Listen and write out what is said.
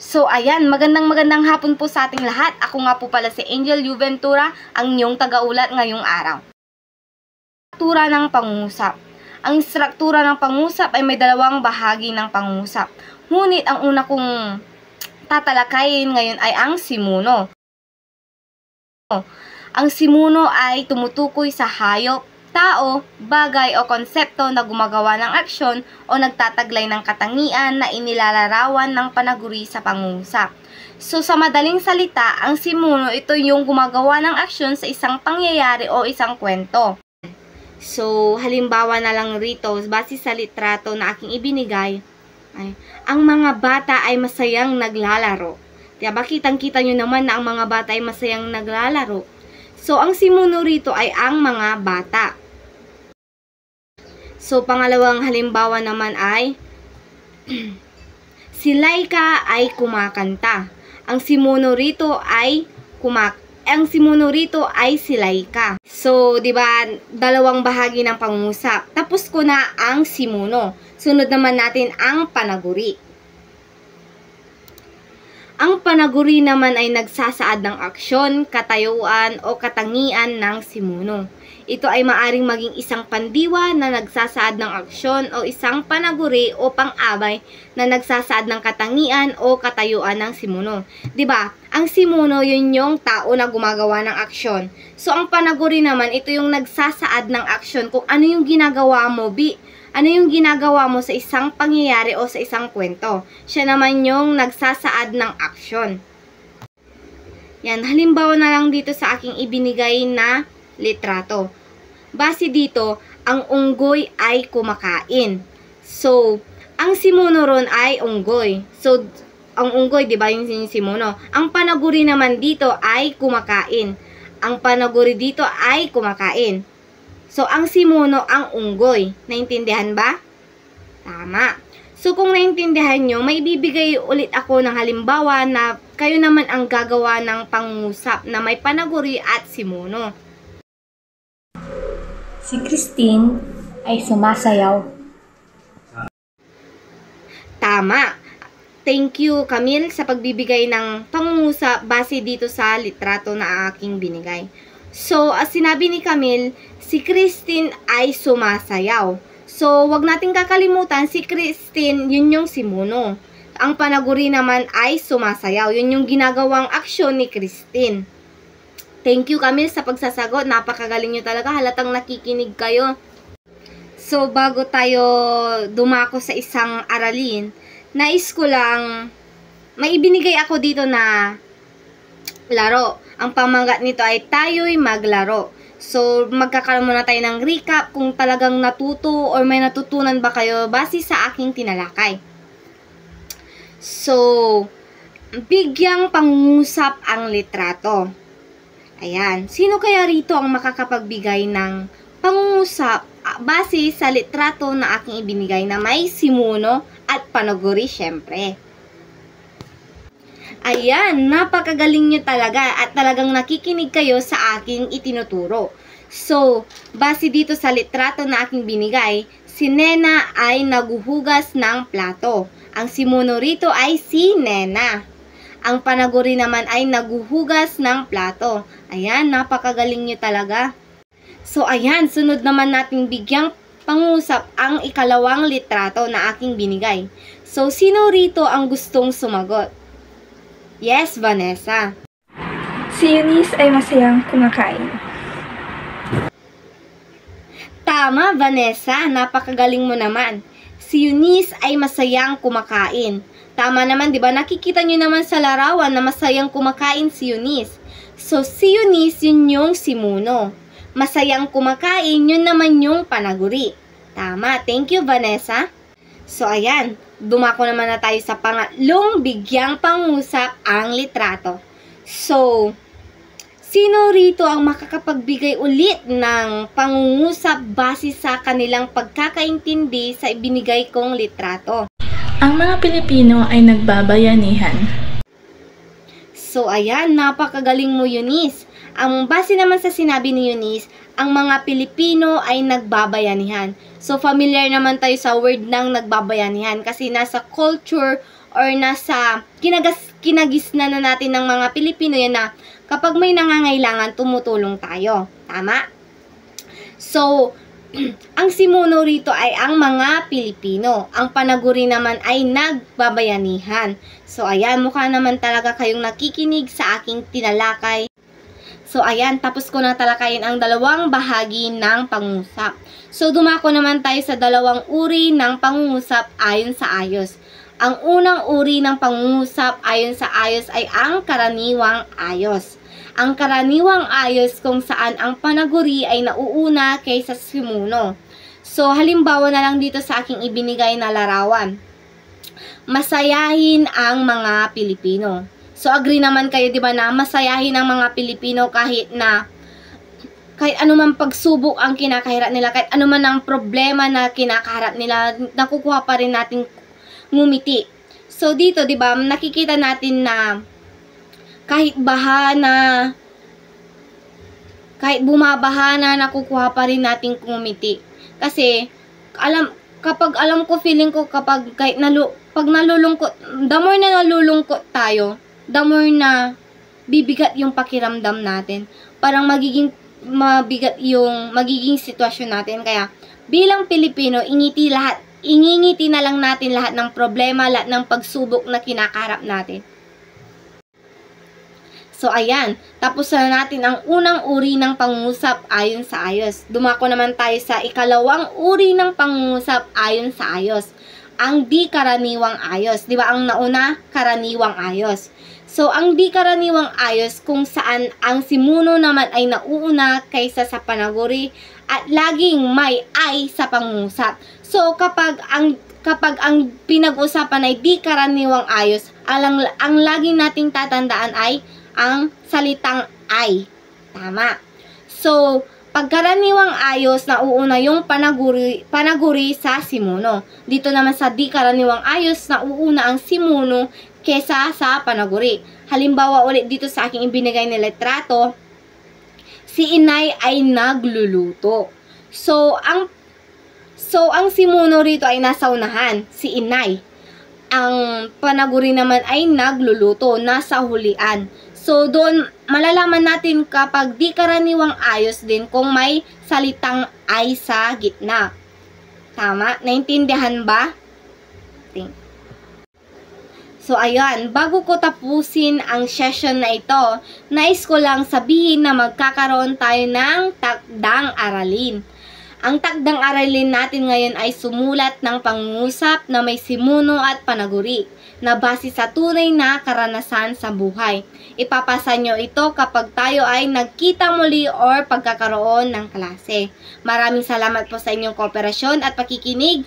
So ayan, magandang hapon po sa ating lahat. Ako nga po pala si Angel Juventura, ang inyong tagaulat ngayong araw. Struktura ng pangungusap. Ang struktura ng pangungusap ay may dalawang bahagi ng pangungusap. Ngunit ang una kong tatalakayin ngayon ay ang simuno. Ang simuno ay tumutukoy sa hayop, tao, bagay o konsepto na gumagawa ng aksyon o nagtataglay ng katangian na inilalarawan ng panaguri sa pangungusap. So sa madaling salita, ang simuno ito yung gumagawa ng aksyon sa isang pangyayari o isang kwento. So halimbawa na lang rito, base sa litrato na aking ibinigay, ang mga bata ay masayang naglalaro. Diba, kitang-kita nyo naman na ang mga bata ay masayang naglalaro. So ang simuno rito ay ang mga bata. So, pangalawang halimbawa naman ay si Laika ay kumakanta. Ang simuno rito ay si Laika. So, 'di ba, dalawang bahagi ng pangungusap. Tapos ko na ang simuno. Sunod naman natin ang panaguri. Ang panaguri naman ay nagsasaad ng aksyon, katayuan o katangian ng simuno. Ito ay maaring maging isang pandiwa na nagsasaad ng aksyon o isang panaguri o pang-abay na nagsasaad ng katangian o katayuan ng simuno. 'Di ba? Ang simuno, yun yung tao na gumagawa ng aksyon. So ang panaguri naman, ito yung nagsasaad ng aksyon kung ano yung ginagawa mo, ano yung ginagawa mo sa isang pangyayari o sa isang kwento. Siya naman yung nagsasaad ng aksyon. Yan, halimbawa na lang dito sa aking ibinigay na litrato. Base dito, ang unggoy ay kumakain. So, ang simuno ron ay unggoy. So, ang unggoy, di ba, yung simuno. Ang panaguri naman dito ay kumakain. Ang panaguri dito ay kumakain. So, ang simuno, ang unggoy. Naintindihan ba? Tama. So, kung naintindihan nyo, may bibigay ulit ako ng halimbawa na kayo naman ang gagawa ng pangungusap na may panaguri at simuno. Si Christine ay sumasayaw. Tama. Thank you, Camille, sa pagbibigay ng pangungusap base dito sa litrato na aking binigay. So, as sinabi ni Camille, si Christine ay sumasayaw. So, wag nating kakalimutan, si Christine, yun yung simuno. Ang panaguri naman ay sumasayaw. Yun yung ginagawang aksyon ni Christine. Thank you, Camille, sa pagsasagot. Napakagaling nyo talaga. Halatang nakikinig kayo. So, bago tayo dumako sa isang aralin, nais ko lang, may ibinigay ako dito na laro. Ang pamagat nito ay tayo'y maglaro. So, magkakaroon muna tayo ng recap kung talagang natuto or may natutunan ba kayo base sa aking tinalakay. So, bigyang pangungusap ang litrato. Ayan. Sino kaya rito ang makakapagbigay ng pangungusap base sa litrato na aking ibinigay na may simuno at panaguri, syempre? Ayan, napakagaling nyo talaga at talagang nakikinig kayo sa aking itinuturo. So, base dito sa litrato na aking binigay, si Nena ay naguhugas ng plato. Ang simuno rito ay si Nena. Ang panaguri naman ay naguhugas ng plato. Ayan, napakagaling nyo talaga. So, ayan, sunod naman nating bigyang pangusap ang ikalawang litrato na aking binigay. So, sino rito ang gustong sumagot? Yes, Vanessa. Si Eunice ay masayang kumakain. Tama, Vanessa. Napakagaling mo naman. Si Eunice ay masayang kumakain. Tama naman, di ba? Nakikita nyo naman sa larawan na masayang kumakain si Eunice. So, si Eunice, yun yung simuno. Masayang kumakain, yun naman yung panaguri. Tama. Thank you, Vanessa. So, ayan. Dumako naman na tayo sa pangatlong bigyang pangusap ang litrato. So, sino rito ang makakapagbigay ulit ng pangungusap base sa kanilang pagkakaintindi sa ibinigay kong litrato? Ang mga Pilipino ay nagbabayanihan. So, ayan, napakagaling mo, Eunice. Ang base naman sa sinabi ni Eunice, ang mga Pilipino ay nagbabayanihan. So, familiar naman tayo sa word ng nagbabayanihan kasi nasa culture or nasa kinagisna na natin ng mga Pilipino yan na kapag may nangangailangan, tumutulong tayo. Tama? So, ang simuno rito ay ang mga Pilipino. Ang panaguri naman ay nagbabayanihan. So, ayan, mukha naman talaga kayong nakikinig sa aking tinalakay. So, ayan, tapos ko na talakayin ang dalawang bahagi ng pangungusap. So, dumako naman tayo sa dalawang uri ng pangungusap ayon sa ayos. Ang unang uri ng pangungusap ayon sa ayos ay ang karaniwang ayos. Ang karaniwang ayos kung saan ang panaguri ay nauuna kaysa simuno. So, halimbawa na lang dito sa aking ibinigay na larawan. Masayahin ang mga Pilipino. So, agree naman kayo, di ba, na masayahin ang mga Pilipino kahit anumang pagsubok ang kinakaharap nila, kahit anuman ang problema na kinakaharap nila, nakukuha pa rin natin ngumiti. So, dito, di ba, nakikita natin na kahit bumabaha na, nakukuha pa rin natin kumiti. Kasi, kapag alam ko, feeling ko, pag nalulungkot, the more na nalulungkot tayo, the more na bibigat yung pakiramdam natin. Parang mabigat yung magiging sitwasyon natin. Kaya, bilang Pilipino, ingingiti na lang natin lahat ng problema, lahat ng pagsubok na kinakaharap natin. So, ayan. Tapos na natin ang unang uri ng pangungusap ayon sa ayos. Dumako naman tayo sa ikalawang uri ng pangungusap ayon sa ayos. Ang di karaniwang ayos. Di ba ang nauna? Karaniwang ayos. So, ang di karaniwang ayos kung saan ang simuno naman ay nauuna kaysa sa panaguri at laging may ay sa pangungusap. So, kapag ang pinag-usapan ay di karaniwang ayos, ang laging nating tatandaan ay ang salitang ay. Tama. So, pagkaraniwang ayos, nauuna yung panaguri sa simuno. Dito naman sa di karaniwang ayos, nauuna ang simuno kesa sa panaguri. Halimbawa ulit dito sa aking ibinigay na litrato, si inay ay nagluluto. So, ang simuno rito ay nasa unahan, si inay. Ang panaguri naman ay nagluluto, nasa hulian. So, doon malalaman natin kapag di karaniwang ayos din kung may salitang ay sa gitna. Tama? Naintindihan ba? So, ayan. Bago ko tapusin ang session na ito, nais ko lang sabihin na magkakaroon tayo ng takdang aralin. Ang takdang aralin natin ngayon ay sumulat ng pangungusap na may simuno at panaguri na base sa tunay na karanasan sa buhay. Ipapasa nyo ito kapag tayo ay nagkita muli or pagkakaroon ng klase. Maraming salamat po sa inyong kooperasyon at pakikinig.